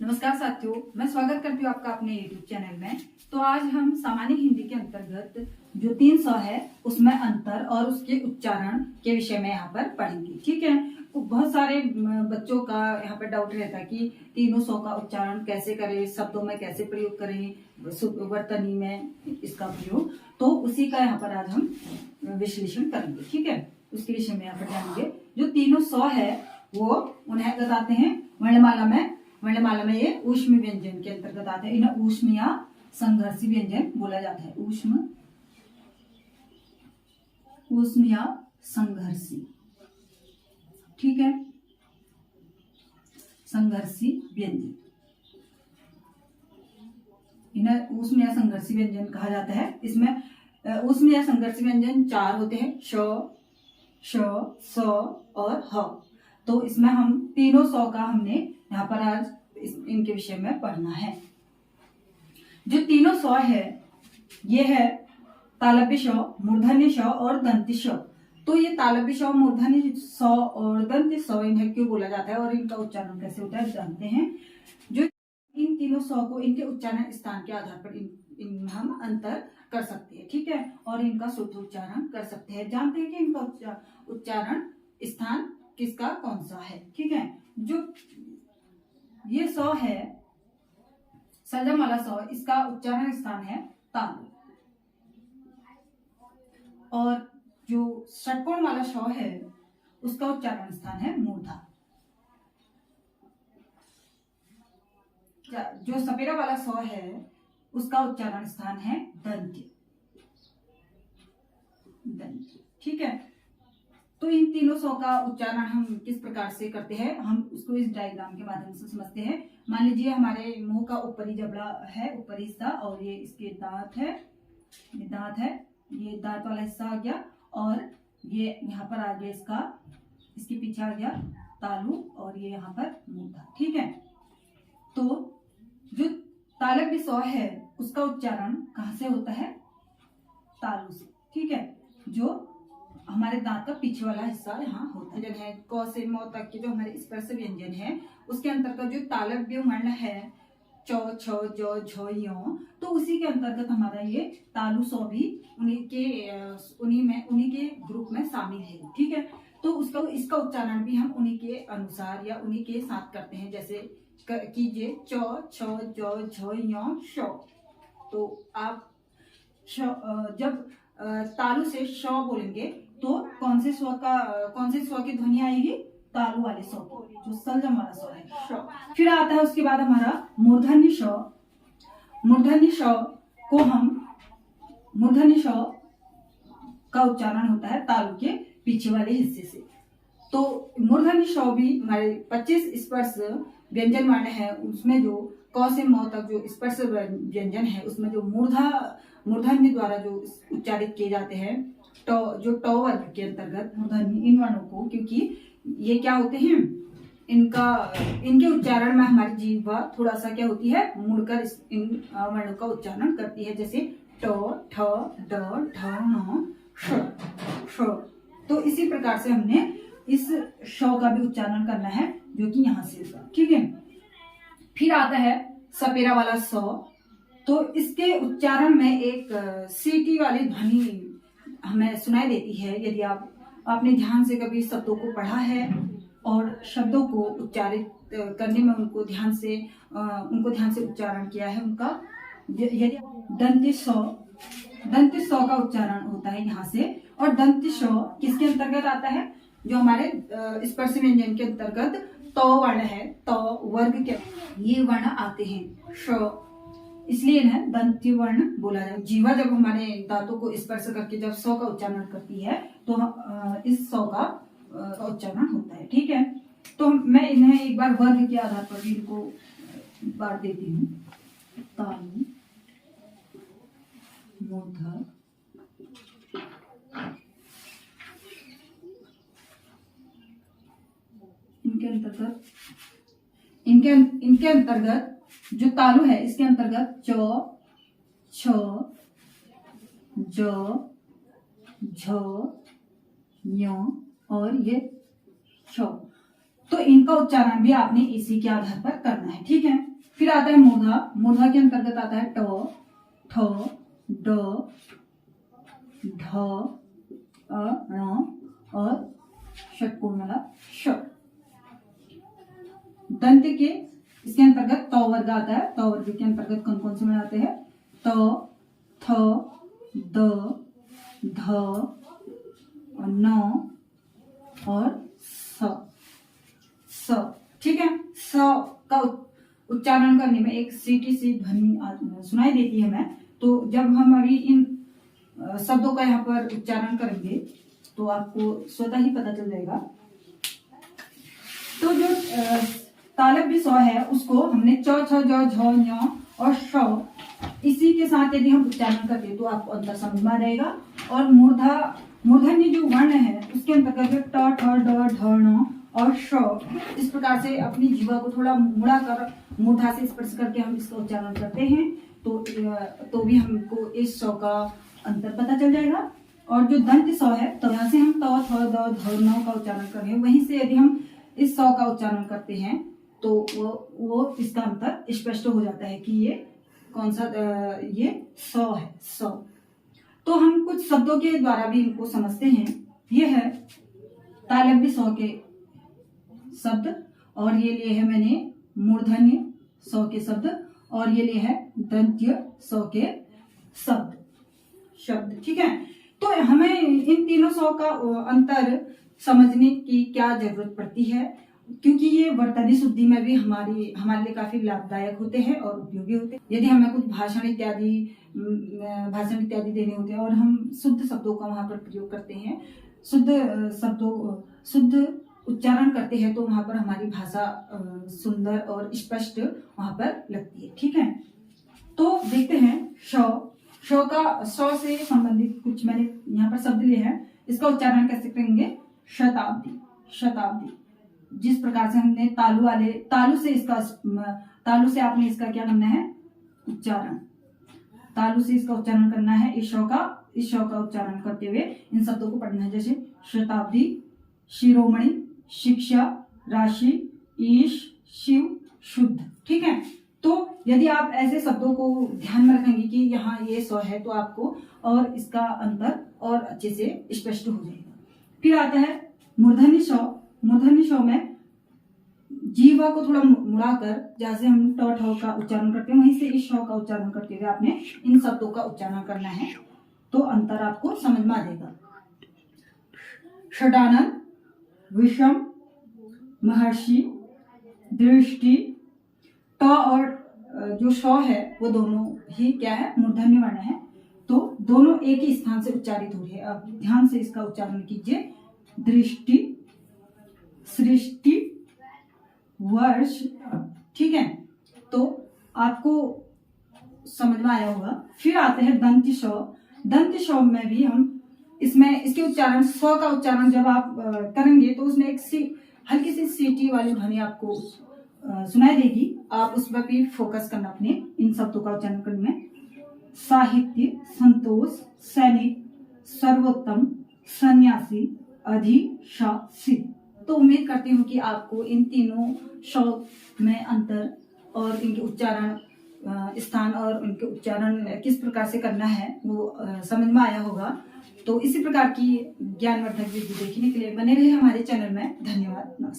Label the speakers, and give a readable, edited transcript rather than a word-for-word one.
Speaker 1: नमस्कार साथियों, मैं स्वागत करती हूँ आपका अपने YouTube चैनल में। तो आज हम सामान्य हिंदी के अंतर्गत जो 300 है उसमें अंतर और उसके उच्चारण के विषय में यहाँ पर पढ़ेंगे। ठीक है। तो बहुत सारे बच्चों का यहाँ पर डाउट रहता है कि तीनों सौ का उच्चारण कैसे करें, शब्दों में कैसे प्रयोग करें, वर्तनी में इसका प्रयोग। तो उसी का यहाँ पर आज हम विश्लेषण करेंगे। ठीक है, उसके विषय में यहाँ पर जानेंगे। जो तीनों सौ है वो उन्हें बताते हैं वर्णमाला में ये ऊष्म व्यंजन के अंतर्गत आते हैं। इन्हें ऊष्म या संघर्षी व्यंजन बोला जाता है। ऊष्म या संघर्षी। ठीक है, संघर्षी व्यंजन, इन्हें ऊष्म या संघर्षी व्यंजन कहा जाता है। इसमें ऊष्म या संघर्षी व्यंजन 4 होते हैं, श, स और ह। तो इसमें हम तीनों सौ का हमने यहाँ पर आज इनके विषय में पढ़ना है। जो तीनों सौ है ये है तालव्य श, मूर्धन्य श और दंत्य श। तो ये तालव्य श, मूर्धन्य श और दंत्य श इन्हें क्यों बोला जाता है और इनका उच्चारण कैसे होता है जानते हैं। जो इन तीनों सौ को इनके उच्चारण स्थान के आधार पर इन हम अंतर कर सकते हैं। ठीक है, और इनका शुद्ध उच्चारण कर सकते हैं। जानते हैं कि इनका उच्चारण स्थान किसका कौन सा है। ठीक है, जो ये सौ है सलजम वाला सौ, इसका उच्चारण स्थान है तालु। और जो षटकोण वाला सौ है उसका उच्चारण स्थान है मूर्धा। जो सपेरा वाला सौ है उसका उच्चारण स्थान है दंत्य। ठीक है, तो इन तीनों सौ का उच्चारण हम किस प्रकार से करते हैं हम उसको इस डायग्राम के माध्यम से समझते हैं। मान लीजिए हमारे मुंह का ऊपरी जबड़ा है, ऊपरी हिस्सा, और ये इसके दांत है, ये दांत है, ये दांत वाला हिस्सा आ गया, और ये यहाँ पर आ गया इसके पीछे आ गया तालु, और ये यहाँ पर मूर्धा। ठीक है, तो जो तालव्य सौ है उसका उच्चारण कहाँ से होता है? तालु से। ठीक है, जो हमारे दांत का पीछे वाला हिस्सा यहाँ होता है। क से म तक के जो हमारे स्पर्श व्यंजन है उसके अंतर्गत जो तालव्य वर्ण है चौ, छ, ज, झ, य, तो उसी के अंतर्गत हमारा ये तालु सौ भी उन्हीं के ग्रुप में शामिल है। ठीक है, तो इसका उच्चारण भी हम उन्हीं के अनुसार या उन्हीं के साथ करते हैं। जैसे कीजिए चौ, छ, ज, झ, य, श। तो आप जब तालु से श बोलेंगे तो कौन से स्वर की ध्वनि आएगी? तालु वाले स्वर की, जो सलजम वाला स्वर है श। फिर आता है उसके बाद हमारा मूर्धन्य श। मूर्धन्य श का उच्चारण होता है तालु के पीछे वाले हिस्से से। तो मूर्धन्य श भी हमारे 25 स्पर्श व्यंजन वर्ण है, उसमें जो क से म तक जो स्पर्श व्यंजन है उसमें जो मूर्धन्य द्वारा जो उच्चारित किए जाते हैं जो ट वर्ग के अंतर्गत मूर्धन्य, इन वर्णों को, क्योंकि ये क्या होते हैं इनके उच्चारण में हमारी जीवा थोड़ा सा क्या होती है, मुड़कर इन वर्णों का उच्चारण करती है। जैसे ट, ठ, ड, ढ, न, श। तो इसी प्रकार से हमने इस श का भी उच्चारण करना है जो कि यहाँ से होगा। ठीक है, फिर आता है सपेरा वाला सौ। तो इसके उच्चारण में एक सीटी वाली ध्वनि हमें सुनाई देती है। यदि आपने ध्यान से कभी शब्दों को पढ़ा है और शब्दों को उच्चारित करने में उनको ध्यान से उच्चारण किया है उनका, यदि दंत्य सौ का उच्चारण होता है यहाँ से। और दंत्य सौ किसके अंतर्गत आता है? जो हमारे स्पर्श व्यंजन के अंतर्गत त वर्ण है, त वर्ग के ये वर्ण आते हैं श, इसलिए इन्हें दंत्य वर्ण बोला जाए। जीवा जब हमारे दांतों को स्पर्श करके जब सौ का उच्चारण करती है तो इस सौ का उच्चारण होता है। ठीक है, तो मैं इन्हें एक बार वर्ग के आधार पर भी इनको बांट देती हूँ। तालु, मूर्धा, इनके अंतर्गत जो तालु है इसके अंतर्गत च, छ, ज, झ, य और ये श। तो इनका उच्चारण भी आपने इसी के आधार पर करना है। ठीक है, फिर आता है मूर्धा। मूर्धा के अंतर्गत आता है ट, ठ, ड, ढ, ण और षटकोण वाला श। दंत के इसके अंतर्गत त वर्ग आता है। त वर्ग के अंतर्गत कौन कौन से में आते हैं? त, थ, द, ध, न और स। ठीक है, स का उच्चारण करने में एक सीटी सी ध्वनि सुनाई देती है हमें। तो जब हम अभी इन शब्दों का यहाँ पर उच्चारण करेंगे तो आपको स्वतः ही पता चल जाएगा। तो जो तालव्य स है उसको हमने च, छ, ज, झ, ञ और श इसी के साथ यदि हम उच्चारण करते हैं तो आपको अंतर समझ में आ जाएगा। और मूर्धन्य जो वर्ण है उसके अंतर्गत ट, ठ, ड, ढ, ण और श, इस प्रकार से अपनी जीवा को थोड़ा मुड़ा कर मूर्धा से स्पर्श करके हम इसका उच्चारण करते हैं तो भी हमको इस स का अंतर पता चल जाएगा। और जो दंत स है तो यहाँ से हम त, थ, द, ध, न का उच्चारण कर रहे हैं, वहीं से यदि हम इस स का उच्चारण करते हैं तो वो इसका अंतर स्पष्ट हो जाता है कि ये कौन सा ये स है, स। तो हम कुछ शब्दों के द्वारा भी इनको समझते हैं। ये है तालव्य स के शब्द और ये लिए है मैंने मूर्धन्य स के शब्द और ये लिए है दंत्य स के शब्द। ठीक है, तो हमें इन तीनों स का अंतर समझने की क्या जरूरत पड़ती है, क्योंकि ये वर्तनी शुद्धि में भी हमारे लिए काफी लाभदायक होते हैं और उपयोगी होते हैं। यदि हमें कुछ भाषण इत्यादि देने होते हैं और हम शुद्ध शब्दों का वहां पर प्रयोग करते हैं, शुद्ध उच्चारण करते हैं, तो वहां पर हमारी भाषा सुंदर और स्पष्ट वहां पर लगती है। ठीक है, तो देखते हैं श से संबंधित कुछ मैंने यहाँ पर शब्द लिए हैं। इसका उच्चारण कैसे करेंगे? शताब्दी। जिस प्रकार से हमने तालु से आपने इसका क्या करना है? उच्चारण। तालु से इसका उच्चारण करना है। इस श का उच्चारण करते हुए इन शब्दों को पढ़ना है, जैसे शताब्दी, शिरोमणि, शिक्षा, राशि, ईश, शिव, शुद्ध। ठीक है, तो यदि आप ऐसे शब्दों को ध्यान में रखेंगे कि यहाँ ये स है तो आपको और इसका अंतर और अच्छे से स्पष्ट हो जाएगा। फिर आता है मूर्धन्य श में जीवा को थोड़ा मुड़ाकर जैसे हम ट, ठ का उच्चारण करते हैं, वहीं से इस श का उच्चारण करते हुए आपने इन शब्दों का उच्चारण करना है, तो अंतर आपको समझ में आ जाएगा। षडानंद, विषम, महर्षि, दृष्टि, ट और जो श है वो दोनों ही क्या है? मूर्धन्य वर्ण है, तो दोनों एक ही स्थान से उच्चारित हो रही है। अब ध्यान से इसका उच्चारण कीजिए। दृष्टि, सृष्टि, वर्ष। ठीक है, तो आपको समझ में आया होगा। फिर आते हैं दंत श में भी हम इसके उच्चारण स का उच्चारण जब आप करेंगे तो उसमें एक हल्की सी सीटी वाली ध्वनि आपको सुनाई देगी। आप उस पर भी फोकस करना अपने इन शब्दों का उच्चारण करने में। साहित्य, संतोष, सैनिक, सर्वोत्तम, सन्यासी, अधिशासी। तो उम्मीद करती हूँ कि आपको इन तीनों श में अंतर और इनके उच्चारण स्थान और उनके उच्चारण किस प्रकार से करना है वो समझ में आया होगा। तो इसी प्रकार की ज्ञानवर्धक वीडियो देखने के लिए बने रहे हमारे चैनल में। धन्यवाद, नमस्ते।